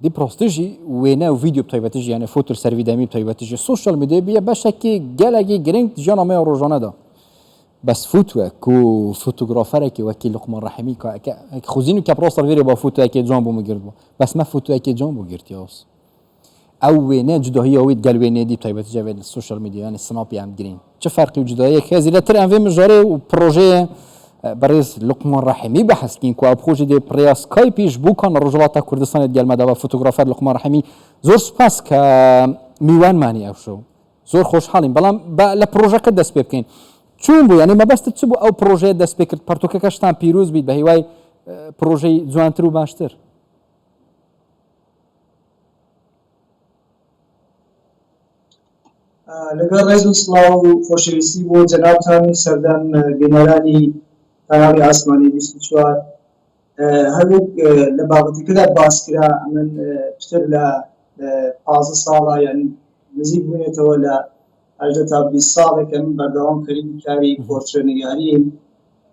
دی پروستیجی وینه و ویدیو بتایبتیجی یعنی فوتو سروی دمی بتایبتیجی سوشال میدیا بیه باشکی گلگی گرینگ جانا می روزانه دا بس فوتو کو فوتوغرافر کی وکیل لقمان رحیمی که خوزینو که پروستر ویری با فوتو کی جان بو مگرد بس ما فوتو کی جان بو گرتی اوس او وینه جداهی اوید گل وینه دی بتایبتیجی وید سوشال میدیا یعنی سناپی هم گرین چه فرقی جداهی که زیرتر ام وی مجاره و پروژه برز لقمان رحیمی بحث کن که ابخوش دی پریا سکایپیش بو کن رجالات کردستان دیال مدام فوتوغرافر لقمان رحیمی زور سپاس که میوان معنی افشو زور خوشحالیم بلام با لپروژه که دست بکن چون بو یعنی ما بس تبو او پروژه دست بکرد پرتوکه کشتن پیروز بید به هیوای پروژه جوانتر و باشتر لەگەڵ ڕێز و سڵاو و خۆشەویستی بۆ جەنابتان سەردان گەنەرانی کاناڵی ئاسمانی 24 هەروەک لە بابەتەکەدا باسکرا ئەمن پتر لە 15 ساڵە یعنی نزیک بوونێتەوە لە 18 تا 20 ساڵێک من بەردەوام خەریکی کاری پۆرترێنگاریم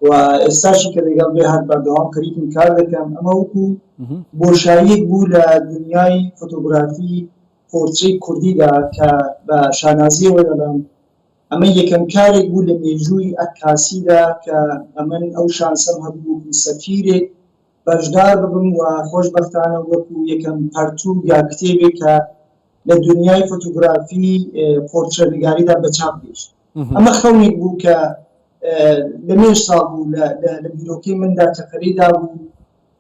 و ئێستاشی کە لەگەڵ بێ هەر بەردەوام خەریکم کار دەکەم ئەمە وەکو بۆشاییەک بوو لە دنیای فۆتۆگرافی پۆرتری کوردیدا کە بە شانازیەوە دەڵێم ئەمە یەکەم کارێک بوو لە مێژووی عەکاسیدا کە ئەمن ئەو شانسەم هەبوو سەفیرێک بەشدار ببم و خۆشبەختانە وەکو یەکەم پەرتوو یا کتێبێک کە لە دنیای فۆتۆگرافی پۆرترێنگاریدا بەچاپ گەیشت ئەمە خەونێک بوو کە لە مێژ ساڵ بوو لە بیرۆکەی مندا تەقەریدا بوو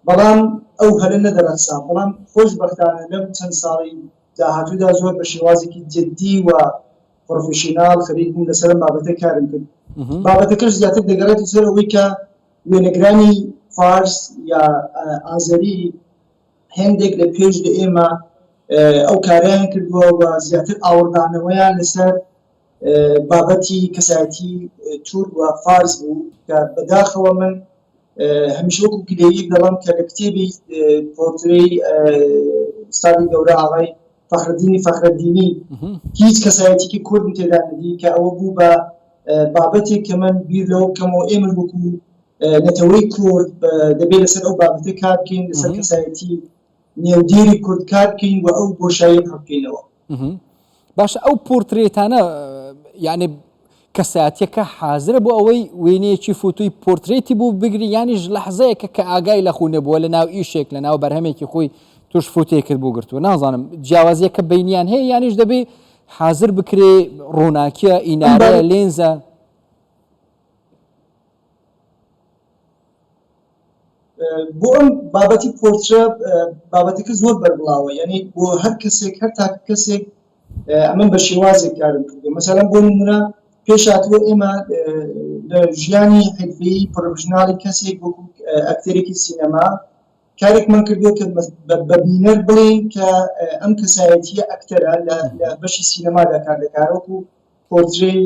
بەڵام ئەو هەرە نەدەڕەتسا بەڵام خۆشبەختانە لەم چەند ساڵی داهاتوودا زۆر بە شێوازێکی جددی و پرۆفێشیناڵ خەریک بووم لەسەر بابەتە کارم کرد بابەتەکەش زیاتر دەگەڕێتە سەر ئەوەی کە وێنەگرانی فارس یا ئازەری هێندێک لە پێش لە ئێمە ئەو کاریان کردووە و زیاتر ئاوردانەوەیان لەسەر بابەتی کەسایەتی تورک و فارس بوو کە بەداخەوە من هەمیشە وەکو گلەییەک دەڵێم کە لە کتێبی پۆرترەی ئوستادی گەورە ئاغای فەخرەدینی فەخرەدینی هیچ کەسایەتێکی کوردم تێدا نەدی کە ئەوە بوو بە بابەتێک کە من بیر لەوە بکەمەوە ئێمە وەکو نەتەوەی کورد دەبێت لەسەر ئەو بابەتە کار بکەین لەسەر کەسایەتی نێودێری کورد کار بکەین و ئەو بۆشاییە بکەینەوە باش ئەو پۆرترێتانە یعنی کەسایەتیەکە حازرە بۆ ئەوەی وێنەیەکی فۆتۆی پۆرترێتی بوو بگری یانیش لەحزەیەکە کە ئاگای لە خوونە بووە لە ناو ئیشێک لە ناو بەرهەمێکی خۆی توش فۆتۆی کرد بۆ گرتووە نازانم جیاوازیەکە بینیان هەیە یانیش دەبێ حازر بکرێ ڕووناکیە ئینارەیە لێنزە بۆ ئەم بابەتی پۆرترە بابەتەکە زۆر بەربڵاوە یعنی بۆ هەر کەسێک هەر تاکە کەسێک ئەمن بە شێوازێک کارم کردو مەسەلەن بۆ نمونە پێش هاتووە ئێمە لە ژیانی حرفەیی پرۆفێشناڵی کەسێک وەکو ئەکتەرێکی سینەما کارێکمان کردووە کە بە بینەر بڵێن کە ئەم کەسایەتیە ئەکتەرە لە بەشی سینەمادا کار دەکات وەکو پۆرترێی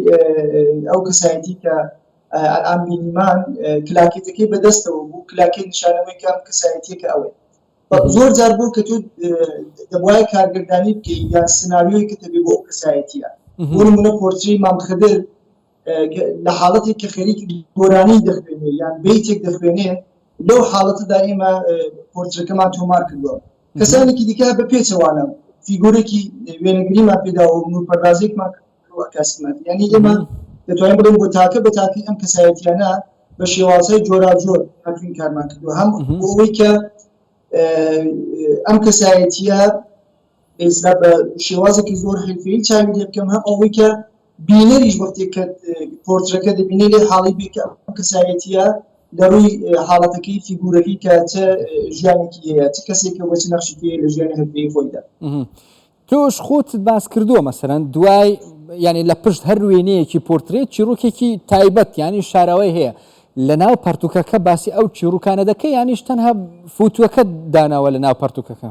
ئەو کەسایەتی کە ئەم بینیمان کلاکێتەکەی بەدەستەوە بوو کلاکێت نیشانەوەی کە ئەم کەسایەتیەکە ئەوێ زۆر جار بوو کە تۆ دەبوایە کارگردانی بکەی یا سناریۆی کە دەبێت بۆ ئەو کەسایەتیە بۆ نمونە پۆرترێی مام خەدر لە حاڵەتێک کە خەریکی گۆرانی دەخوێنێ یان بیتێک دەخوێنێ لەو حاڵەتەدا ئێمە پۆرترەکەمان تۆمار کردووە کەسانێکی دیکە بە پێچەوانە فیگۆرێکی وێنەگریمان پێداوە و نورپەردازێکمان کردووە کاسمان یعنی ئێمە دەتوانین بڵێن بۆ تاکە بە تاکی ئەم کەسایەتیانە بە شێوازهای جۆراجۆر هاتوین کارمان کردووە هەم بۆ ئەوەی کە ئەم کەسایەتیە بە شێوازێکی زۆر حرفەیی چاوی لێ بکەم هەم ئەوەی کە بینەریش وەختێک کە پۆرترەکە دەبینێ لێ حاڵی بێ کە ئەم کەسایەتیە لە ڕووی حاڵەتەکەی فیگورەکەی کە چه ژیانێکی هەیە چه کەسێکە وە چ نەخشێکی هەیە لە ژیانی حرفەیی خۆیدا تۆش خۆت باس کردووە مەسەلەن دوای یعنی لە پشت هەر وێنەیەکی پۆرترێت چیرۆکێکی تایبەت یعنی شاراوی هەیە لە ناو پەرتووکەکە باسی ئەو چیرۆکانە دەکەی یانیش تەنها فوتووەکە داناوە لە ناو پەرتووکەکە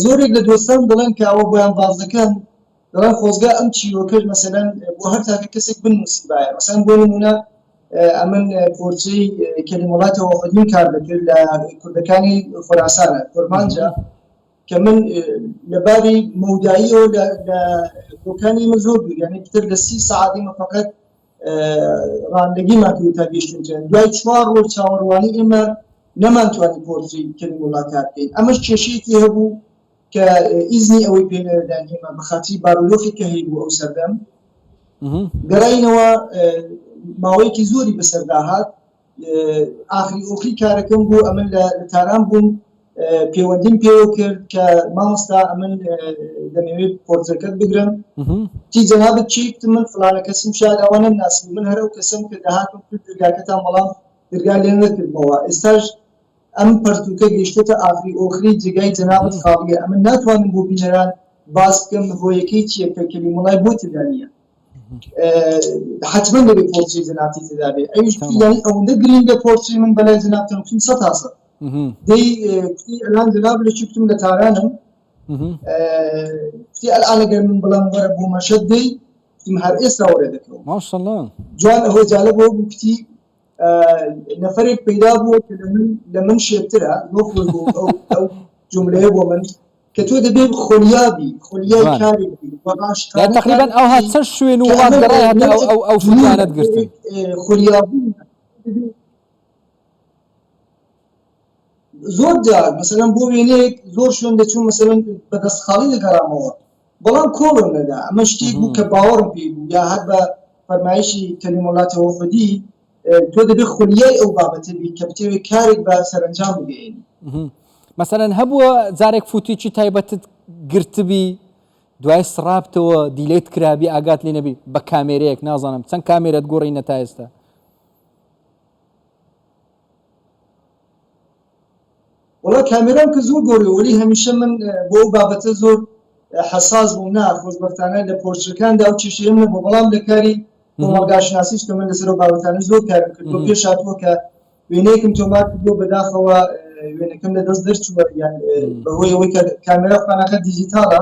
زۆرێک لە دۆستان دەڵێن کە ئەوە بۆیان باز دەکەن دەڵێن خۆزگا ئەم چیرۆکەش مەسەلەن بۆ هەر تاکە کەسێک بنووسی باە مەسەلەن بۆ نمونە ئەمن پۆرترەی کەلیمەڵاتەوە خودین کار دەکرد لە کوردەکانی خۆراسانە کورمانجا کە من لەباری مەوداییەوە لە کۆکانی من زۆر بوو یعنی پتر لە 30 ساعتی فقط ڕاندەگیمان کرد تا گەیشتنجان دوای 4 ڕۆژ چاوەڕوانی ئێمە نەمانتوانی پۆرتری کەلیموڵا کار بکەین ئەمەش کێشەیەکی هەبوو کە ئیزنی ئەوەی پێ نەدان ئێمە بەخاطری بارودۆخی کە هەیبوو ئەو سەردەم گەڕاینەوە ماوەیەکی زۆری بەسەردا هات ئاخری ئۆخری کارەکەم بوو ئەمن لە تاران بووم پەیوەندیم پێوە کرد کە مامۆستا ئەمن دەمەوێت پۆرتەکەت بگرم تی جەنابەت چی من فلانە کەسم شاید ئەوە نەمناسم من هەرە و کەسم کە داهاتم کرد دەرگاکەتان بەڵام دەرگا لێ نەکردمەوە ئێستاش ئەم پەرتوکە گەیشتێتە ئاخری ئۆخری جێگای جەنابەت خاڵیە ئەمن ناتوانم بۆ بینەران باس بکەم هۆیەکەی چییە کە کەلیموڵای بۆ تێدانە حتما دەبێت پۆرتری جەنابەتی تێدا بێ ئەویش یانی ئەوەندە گرینگە پۆرتری من بەلای جەنابەتەوە کوتم 100% دەی کوتی ئەلان جەناب لەچی کوتم لە تارانم کوتی ئەلان ئەگەر من بڵام وەرە بۆ مەشەد دەی کوتم هەر ئێستا وەرە دەکەوم ماشەڵڵا جوان ئەوەی جالب بۆ کوتی نەفرێک پەیدا بووە کە لە من شێترە نۆخۆش بوو ئەو جملەیە بۆ من کە تۆ دەبێت خۆلیابی خۆلیای کارێک تقریبا ئەو هات چەند شوێن و وڵات گەڕای هەتا ئەو فوتیانەت گرتن خۆلیابوو زۆر جار مەسەلەن بۆ وێنەیەک زۆر شوێن دەچوون مەسەلەن بەدەستخاڵی دەگەڕامەوە بەڵام کۆڵم نەدا ئەمە شتێک بوو کە باوەڕم پێ بوو یا هەر بە فەرمایشی کەلیموڵاتی وەفدی تۆ دەبێت خۆلیای ئەو بابەتە بی کە بتەوێت کارێک بە سەرنجام بگەێنی مەسەلەن هەبووە جارێک فوتویکی تایبەتت گرتبی دوای سڕابتەوە دیلێت کرابی ئاگات لێ نەبی بە کامێرەیەک نازانم چەند کامێرەت گۆڕینە تا ئێستا وڵا کامێرام کە زۆر گۆڕی وەلی هەمیشە من بۆ بابەتە زۆر حساس بووم نا خۆشبەختانە لە پۆرترەکاندا ئەو کێشەیەم نەبوو بەڵام لە کاری کۆمەڵگاشناسیش کە من لەسەر بابەتانە زۆر کارم کردووە پێش هاتووە کە وێنەیەکم تۆمار کردووە بەداخەوە وێنەکەم لە دەست دەرچووە یان بەهۆی ئەوەی کە کامێرا قانەکە دیجیتالە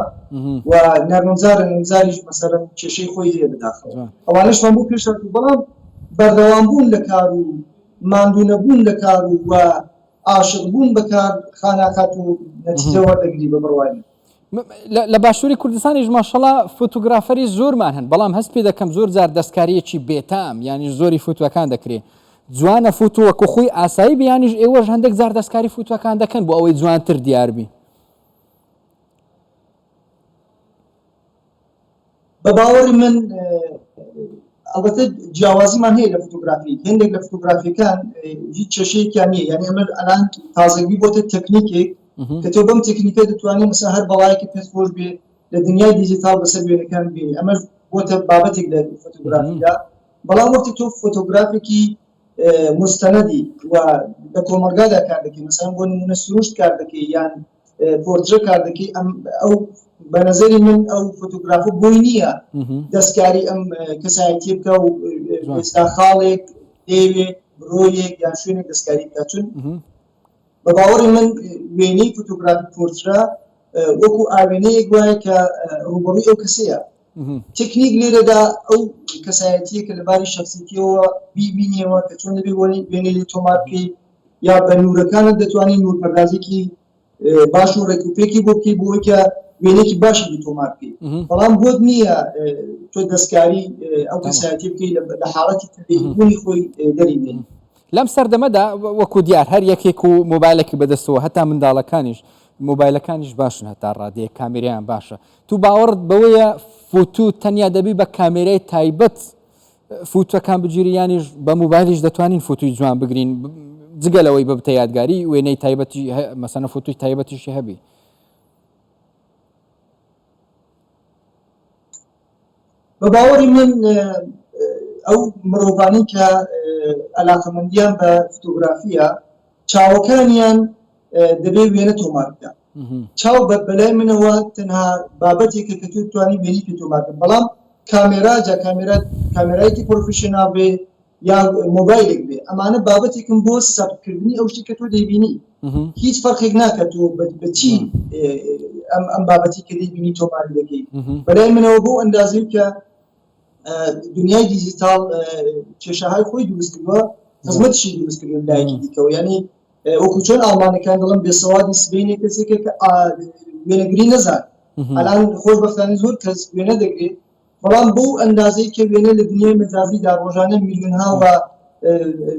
و نەرمەمزارە نەمزاریش مەسەلەن کێشەی خۆی هەیە بەداخەوە ئەوانەشمان بۆ پێش هاتوو بەڵام بەردەوام بوون لە کار و ماندوو نەبوون لە کار و عاشق بوون بەکار خاناکات و نەتیجە وەردەگری بە بڕوانی لە باشووری کوردستانیش ماشەڵڵا فۆتۆگرافەری زۆرمان هەن بەڵام هەست پێ دەکەم زۆر جار دەستکاریەکی بێتام یانی زۆری فوتوەکان دەکرێت جوانە فوتووەکە خۆی ئاسایی بیانیش ئێوەش هەندێک جار دەستکاری فوتوەکان دەکەن بۆ ئەوەی جوانتر دیاربی بە باوەڕی من ئەڵبەتە جیاوازیمان هەیە لە فۆتۆگرافی هەندێک لە فۆتۆگرافیەکان هیچ کێشەیەکیان نییە یعنی ئەمە ئەلان تازەگی بۆتە تەکنیکێک کە تۆ بەم تەکنیکە دەتوانێت مەسەلا هەر بەڵایەکی پێت خۆش بێ لە دنیای دیجیتال بەسەر وێنەکان بینی ئەمە بۆتە بابەتێک لە فۆتۆگرافیدا بەڵام وەختی تۆ فۆتۆگرافێکی مستەنەدی و لە کۆمەلگادا کار دەکەی مەسەلا بۆ نمونە سروشت کار دەکەی یان پۆرترە کار دەکەی ئەو بە نەزەری من ئەو فۆتۆگرافە بۆی نییە دەستکاری ئەم کەسایەتی بکە و ئێستا خاڵێک دەیەوێت ڕۆیەک یان شوێنێک دەستکاری بکات چون بە باوەڕی من وێنەی فۆتۆگرافی پۆرترە وەکو ئاوێنەیەک وایە کە ڕوبەڕووی ئەو کەسەیە تکنیک لێرەدا ئەو کەسایەتیە کە لەباری شخصیەتیەوە بیبینیەوە کە چۆن دەبێت وێنەی لێ تۆمار بکەی یا بە نورەکانت دەتوانین نورپەردازێکی باش و ڕێکوپێکی بۆ بکەی بۆ ئەوەی کە وێنێکی باشی لێ تۆمار بکەی بەڵام بۆت نییە تۆ دەستکاری ئەو کەسایەتی بکەی لە حاڵەتی تەبیعیبوونی خۆی دەریبێنی لەم سەردەمەدا وەکو دیار هەر یەکێک و مۆبایلێکی بەدەستەوە هەتا منداڵەکانیش مۆبایلەکانیش باشن هەتا ڕادەیە کامێرەیان باشە تو باوەڕت بەوەیە فوتو تەنیا دەبی بە کامێرەی تایبەت فوتوەکان بگیری یانیش بە مۆبایلیش دەتوانین فوتوی جوان بگرین جگەلەوەی بە بتە یادگاری وێنەی تایبەتی مەسەلەن فوتوی تایبەتیشی هەبی بە باوەڕی من ئەو مرۆڤانی کە علاقەمەندیان بە فۆتۆگرافیە چاوەکانیان دەبێت وێنە تۆمار بکات چاو بەلای منەوە تەنها بابەتێکە کە تۆ توانی وێنی پێ تۆمار بکەیت بەڵام کامێرا جا کامێرایەکی پرۆفیشنال بێ یا مۆبایلێک بێ ئەمانە بابەتێکم بۆ سەبکردنی ئەو شتی کە تۆ دەیبینی هیچ فەرقێک ناکات تۆ بەچی ئەم بابەتی کە دەیبینی تۆماری دەکەی بەلای منەوە بۆ ئەندازەی کە دنیای دیجیتال کێشەهای خۆی دروست کردووە خزمەتشی دروست کردن لایەکی دیکەوە یعنی وەکو چۆن ئەڵمانەکان دەڵێن بێسەوادی سبەینێک کەسێکە کە وێنەگری نەزان ئەلان خۆشبەختانە زۆر کەس وێنە دەگرێت بەڵام بۆ ئەندازەی کە وێنە لە دنیای مەجازیدا ڕۆژانە میلیۆنها و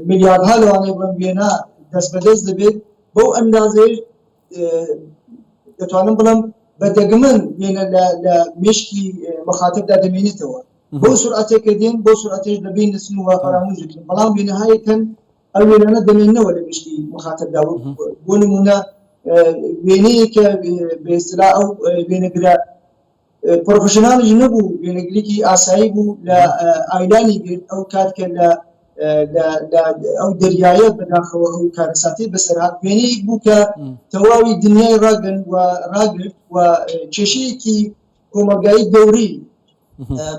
میلیاردها لەوانەیە بڵم وێنە دەست بەدەست دەبێت بەو ئەندازەی دەتوانم بڵم بەدەگمەن وێنە لە مشکی مخاتبدا دەمێنێتەوە بۆ سرعتێکە دێن بۆ سرعتێش دەبین دەچن و فەرامۆش دەکەن بەڵام وێنەهایەکەن ئەو وێنانە دەمێننەوە لە مشکی مخاتبدا بۆ نمونە وێنەیەکە بە ئیستیلا ئەو وێنەگرە پرۆفشناڵیش نەبوو وێنەگرێکی ئاسایی بوو لە ئایلانی گرت ئەو کاتکە لە ئەو دەریایە بەداخەوە ئەو کارەساتی بەسەرهات وێنەیەک بوو کە تەواوی دنیای ڕاگەن و ڕاگرت و کێشەیەکی کۆمەلگایی گەورەی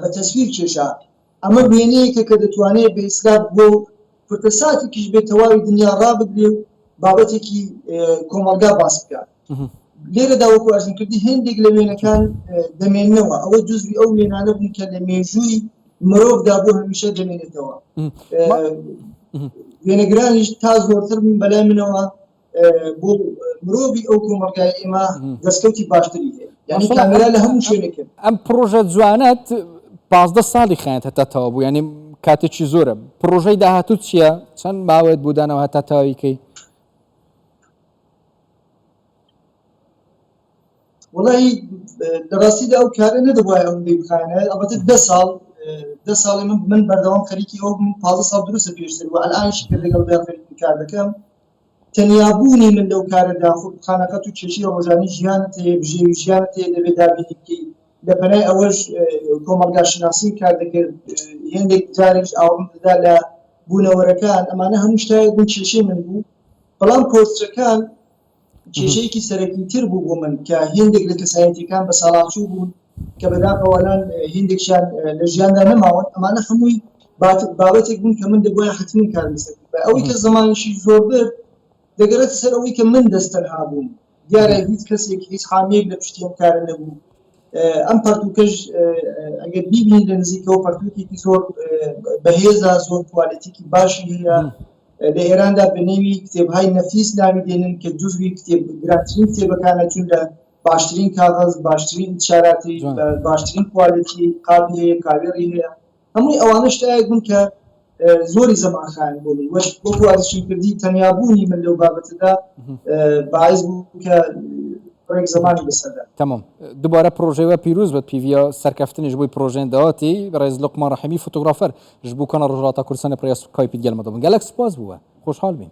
بە تەسویر کێشا ئەمە وێنەیەکە کە دەتوانێت بە ئیسلام بۆ فرتەساتێکیش بێت تەواوی دنیا ڕابگرێ و بابەتێکی کۆمەلگا باس بکات لێرەدا وەکو ئەرزمکردی هێندێک لە وێنەکان دەمێننەوە ئەوە جزوی ئەو وێنانە بوون کە لە مێژووی مرۆڤدا بۆ هەمیشە دەمێنێتەوە وێنەگرانیش تا زۆرتر بوون بەلای منەوە بۆ مرۆڤی ئەو کۆمەلگای ئێمە دەستکەوتی باشتری هەیە یعنی کامێرا لە هەموو شوێنێکن ئەم پرۆژە جوانەت 15 ساڵی خەیانەت هەتاتەوە بوو یعنی کاتێکی زۆرە پرۆژەی داهاتوو چییە چەند ماوەیەت بودانەوە هەتا تەواویکەی وڵی لەڕاستیدا ئەو کارە نەدەبووای ئەم بخانە ئەڵبەتە 10 ساڵی من بەردەوام خەریکی ئەو 15 ساڵ دروستە پێشتر و ئەلانش کە لەگەڵ خەریکی کار دەکەم تەنیابوونی من لەو کارەدا خانەکەت و کێشی ڕۆژانی ژیانت هەیە بژێوی ژیانت هەیە دەبێت دابینی بکەی لە پەنای ئەوەش کۆمەلگاشناسی کار دەکرد هێندێک جارێک ئاوم دەدا لە بوونەوەرەکان ئەمانە هەموو شتایەک بوون کێشەی من بوو بەڵام پۆستەکان کێشەیەکی سەرەکیتر بوو بۆ من کە هێندێک لە کەسایەتیەکان بە ساڵاچوو بوون کە بەداخەوەلان هێندێکیان لە ژیاندا نەماوەن ئەمانە هەمووی بابەتێک بوون کە من دەبووە حتمی کار لەسەر ئەوەی کە زمانیشی زۆر برد دەگەرێت سەر ئەوەی کە من دەستەنها بووم دیارە هیچ کەسێک هیچ خامەیەک لە پشتیەم کارە نەبوو ئەم پەرتووکەش ئەگەر بیبینی لە نزیکەوە پەرتووکێکی زۆر بەهێزە زۆر کوالیتیکی باشی هەیە لە ئێراندا بەنێوی کتێبهای نەفیس ناوی دێنن کە جزوی گرانترین کتێبەکانە چون لە باشترین کاغەز باشترین شاراتی باشترین کوالیتی قابلی هەیە کاوێڕی هەیە هەمووی ئەوانە شتایەک بوون کە زۆری زەمانخایەن بۆ من بۆ وازشکردی تەنیابوونی من لەو بابەتەدا باعث بوو کە ڕێک زمانی بەسەردا تمام دوباره پرۆژەوە پیرۆز بێت پیڤە سەرکەفتنیش بووی پرۆژێن داواتی ڕێز لوقمان ڕەحیمی فۆتۆگرافەر ji bo kana Rojhilata Kurdistanê pirêya Skypeî gelme dabin gelek spas bû we xweşhal bîn